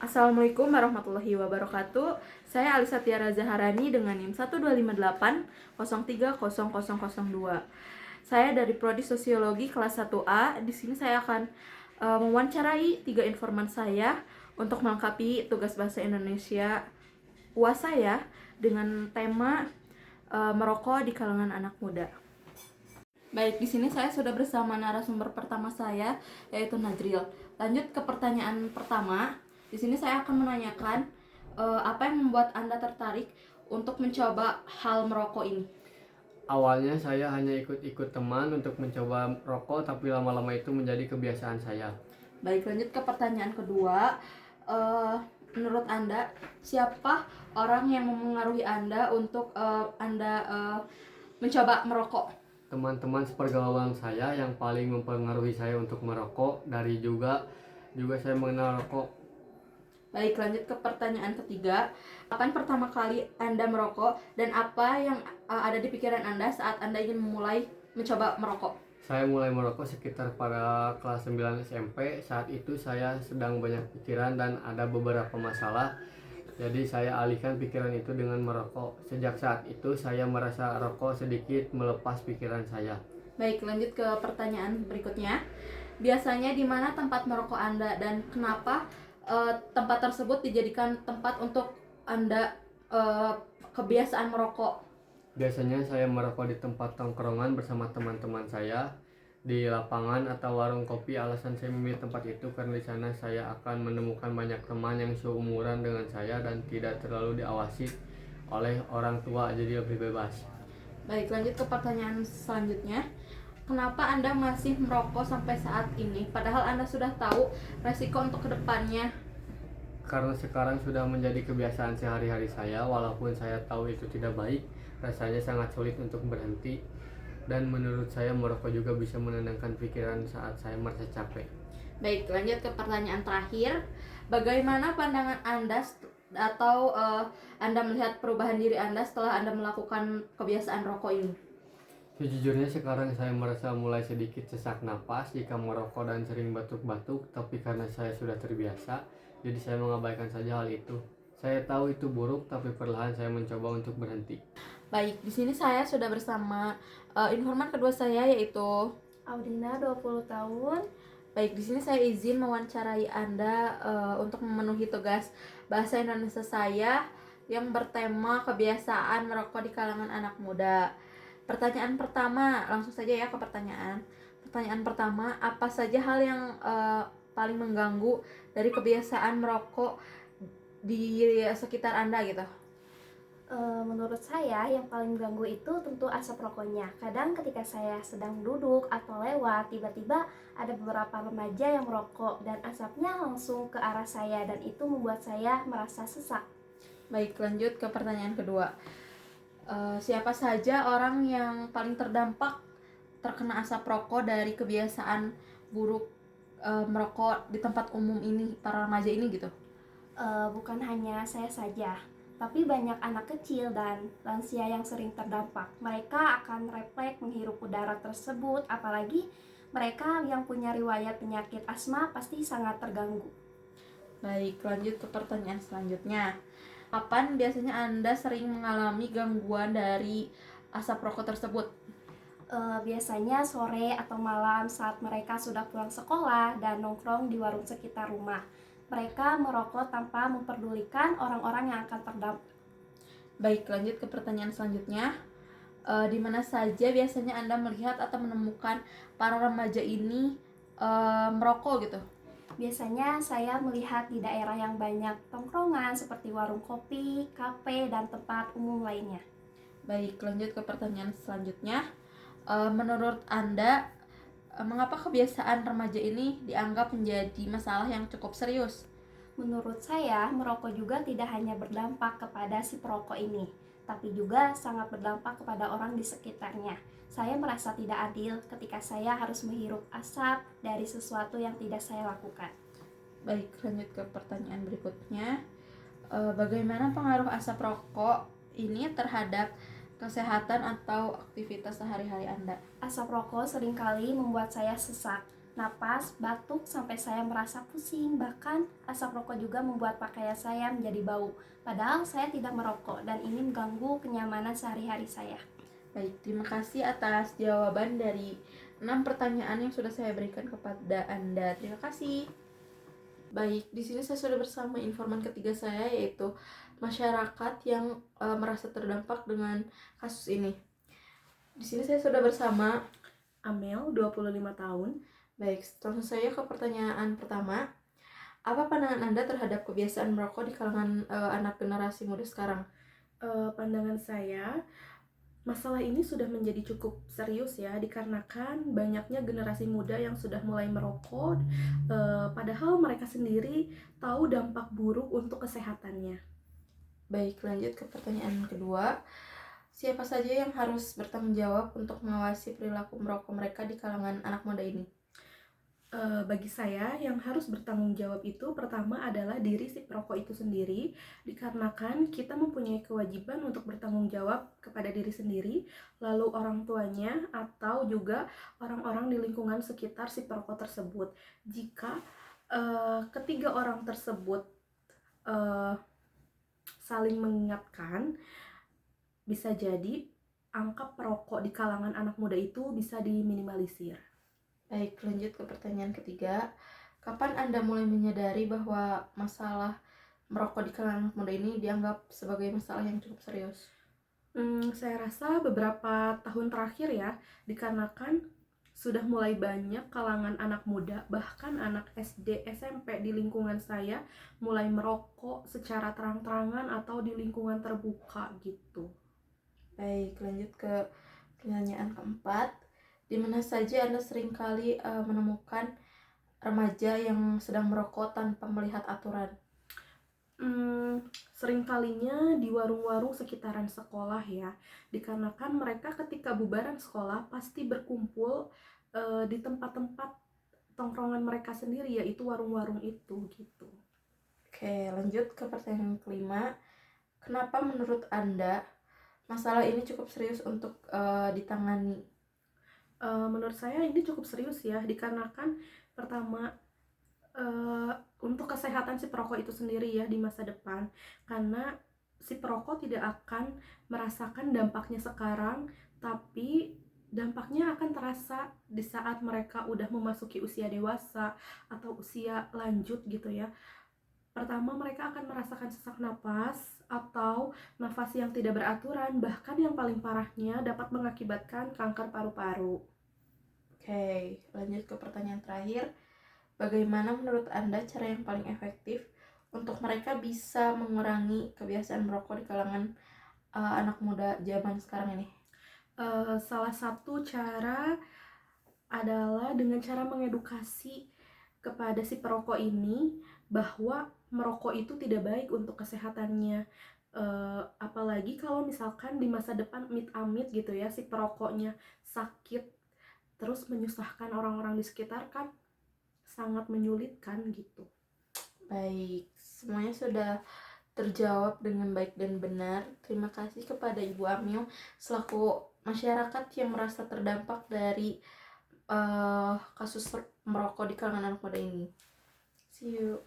Assalamualaikum warahmatullahi wabarakatuh. Saya Alisa Tiara Zaharani dengan NIM 12580300002. Saya dari Prodi Sosiologi kelas 1A. Di sini saya akan mewawancarai 3 informan saya untuk melengkapi tugas bahasa Indonesia UAS saya dengan tema merokok di kalangan anak muda. Baik, di sini saya sudah bersama narasumber pertama saya, yaitu Najril. Lanjut ke pertanyaan pertama. Di sini saya akan menanyakan apa yang membuat Anda tertarik untuk mencoba hal merokok ini? Awalnya saya hanya ikut-ikut teman untuk mencoba rokok, tapi lama-lama itu menjadi kebiasaan saya. Baik, lanjut ke pertanyaan kedua. Menurut Anda, siapa orang yang memengaruhi Anda untuk Anda mencoba merokok? Teman-teman sepergaulan saya yang paling mempengaruhi saya untuk merokok. Dari juga saya mengenal rokok. Baik, lanjut ke pertanyaan ketiga. Kapan pertama kali Anda merokok dan apa yang ada di pikiran Anda saat Anda ingin memulai mencoba merokok? Saya mulai merokok sekitar pada kelas 9 SMP. Saat itu saya sedang banyak pikiran dan ada beberapa masalah. Jadi saya alihkan pikiran itu dengan merokok. Sejak saat itu saya merasa rokok sedikit melepas pikiran saya. Baik, lanjut ke pertanyaan berikutnya. Biasanya di mana tempat merokok Anda dan kenapa tempat tersebut dijadikan tempat untuk Anda kebiasaan merokok? Biasanya saya merokok di tempat tongkrongan bersama teman-teman saya, di lapangan atau warung kopi. Alasan saya memilih tempat itu karena di sana saya akan menemukan banyak teman yang seumuran dengan saya dan tidak terlalu diawasi oleh orang tua, jadi lebih bebas. Baik, lanjut ke pertanyaan selanjutnya. Kenapa Anda masih merokok sampai saat ini? Padahal Anda sudah tahu resiko untuk kedepannya. Karena sekarang sudah menjadi kebiasaan sehari-hari saya, walaupun saya tahu itu tidak baik, rasanya sangat sulit untuk berhenti. Dan menurut saya merokok juga bisa menenangkan pikiran saat saya merasa capek. Baik, lanjut ke pertanyaan terakhir. Bagaimana pandangan Anda atau Anda melihat perubahan diri Anda setelah Anda melakukan kebiasaan rokok ini? Sejujurnya sekarang saya merasa mulai sedikit sesak napas jika merokok dan sering batuk-batuk, tapi karena saya sudah terbiasa, jadi saya mengabaikan saja hal itu. Saya tahu itu buruk, tapi perlahan saya mencoba untuk berhenti. Baik, di sini saya sudah bersama informan kedua saya, yaitu Audina, 20 tahun. Baik, di sini saya izin mewawancarai Anda untuk memenuhi tugas bahasa Indonesia saya yang bertema kebiasaan merokok di kalangan anak muda. Pertanyaan pertama, langsung saja ya ke pertanyaan. Pertanyaan pertama, apa saja hal yang paling mengganggu dari kebiasaan merokok di sekitar Anda gitu? Menurut saya yang paling mengganggu itu tentu asap rokoknya. Kadang ketika saya sedang duduk atau lewat, tiba-tiba ada beberapa remaja yang merokok dan asapnya langsung ke arah saya dan itu membuat saya merasa sesak. Baik, lanjut ke pertanyaan kedua. Siapa saja orang yang paling terdampak terkena asap rokok dari kebiasaan buruk merokok di tempat umum ini, para remaja ini gitu? Bukan hanya saya saja, tapi banyak anak kecil dan lansia yang sering terdampak. Mereka akan refleks menghirup udara tersebut, apalagi mereka yang punya riwayat penyakit asma pasti sangat terganggu. Baik, lanjut ke pertanyaan selanjutnya. Kapan biasanya Anda sering mengalami gangguan dari asap rokok tersebut? Biasanya sore atau malam saat mereka sudah pulang sekolah dan nongkrong di warung sekitar rumah. Mereka merokok tanpa memperdulikan orang-orang yang akan terdampak. Baik, lanjut ke pertanyaan selanjutnya. Di mana saja biasanya Anda melihat atau menemukan para remaja ini merokok gitu? Biasanya saya melihat di daerah yang banyak tongkrongan seperti warung kopi, kafe, dan tempat umum lainnya. Baik, lanjut ke pertanyaan selanjutnya. Menurut Anda, mengapa kebiasaan remaja ini dianggap menjadi masalah yang cukup serius? Menurut saya, merokok juga tidak hanya berdampak kepada si perokok ini, tapi juga sangat berdampak kepada orang di sekitarnya. Saya merasa tidak adil ketika saya harus menghirup asap dari sesuatu yang tidak saya lakukan. Baik, lanjut ke pertanyaan berikutnya. Bagaimana pengaruh asap rokok ini terhadap kesehatan atau aktivitas sehari-hari Anda? Asap rokok seringkali membuat saya sesak. napas, batuk, sampai saya merasa pusing. Bahkan asap rokok juga membuat pakaian saya menjadi bau. Padahal saya tidak merokok dan ini mengganggu kenyamanan sehari-hari saya. Baik, terima kasih atas jawaban dari 6 pertanyaan yang sudah saya berikan kepada Anda. Terima kasih. Baik, di sini saya sudah bersama informan ketiga saya, yaitu masyarakat yang merasa terdampak dengan kasus ini. Di sini saya sudah bersama Amel, 25 tahun. Baik, langsung saya ke pertanyaan pertama. Apa pandangan Anda terhadap kebiasaan merokok di kalangan anak generasi muda sekarang? Pandangan saya, masalah ini sudah menjadi cukup serius ya, dikarenakan banyaknya generasi muda yang sudah mulai merokok, padahal mereka sendiri tahu dampak buruk untuk kesehatannya. Baik, lanjut ke pertanyaan kedua. Siapa saja yang harus bertanggung jawab untuk mengawasi perilaku merokok mereka di kalangan anak muda ini? Bagi saya, yang harus bertanggung jawab itu pertama adalah diri si perokok itu sendiri, dikarenakan kita mempunyai kewajiban untuk bertanggung jawab kepada diri sendiri, lalu orang tuanya, atau juga orang-orang di lingkungan sekitar si perokok tersebut. Jika ketiga orang tersebut saling mengingatkan, bisa jadi angka perokok di kalangan anak muda itu bisa diminimalisir. Baik, lanjut ke pertanyaan ketiga. Kapan Anda mulai menyadari bahwa masalah merokok di kalangan anak muda ini dianggap sebagai masalah yang cukup serius? Saya rasa beberapa tahun terakhir ya, dikarenakan sudah mulai banyak kalangan anak muda, bahkan anak SD, SMP di lingkungan saya mulai merokok secara terang-terangan atau di lingkungan terbuka gitu. Baik, lanjut ke pertanyaan keempat. Di mana saja Anda seringkali menemukan remaja yang sedang merokok tanpa melihat aturan? Seringkalinya di warung-warung sekitaran sekolah ya, dikarenakan mereka ketika bubaran sekolah pasti berkumpul di tempat-tempat tongkrongan mereka sendiri, yaitu warung-warung itu gitu. Oke, lanjut ke pertanyaan kelima. Kenapa menurut Anda masalah ini cukup serius untuk ditangani? Menurut saya ini cukup serius ya, dikarenakan pertama untuk kesehatan si perokok itu sendiri ya di masa depan, karena si perokok tidak akan merasakan dampaknya sekarang, tapi dampaknya akan terasa di saat mereka udah memasuki usia dewasa atau usia lanjut gitu ya. Pertama, mereka akan merasakan sesak napas atau nafas yang tidak beraturan, bahkan yang paling parahnya dapat mengakibatkan kanker paru-paru. Oke, lanjut ke pertanyaan terakhir. Bagaimana menurut Anda cara yang paling efektif untuk mereka bisa mengurangi kebiasaan merokok di kalangan anak muda zaman sekarang ini? Salah satu cara adalah dengan cara mengedukasi kepada si perokok ini bahwa merokok itu tidak baik untuk kesehatannya. Apalagi kalau misalkan di masa depan amit-amit gitu ya, si perokoknya sakit terus menyusahkan orang-orang di sekitar, kan sangat menyulitkan gitu. Baik, semuanya sudah terjawab dengan baik dan benar. Terima kasih kepada Ibu Amil selaku masyarakat yang merasa terdampak dari kasus merokok di kalangan anak muda ini. See you.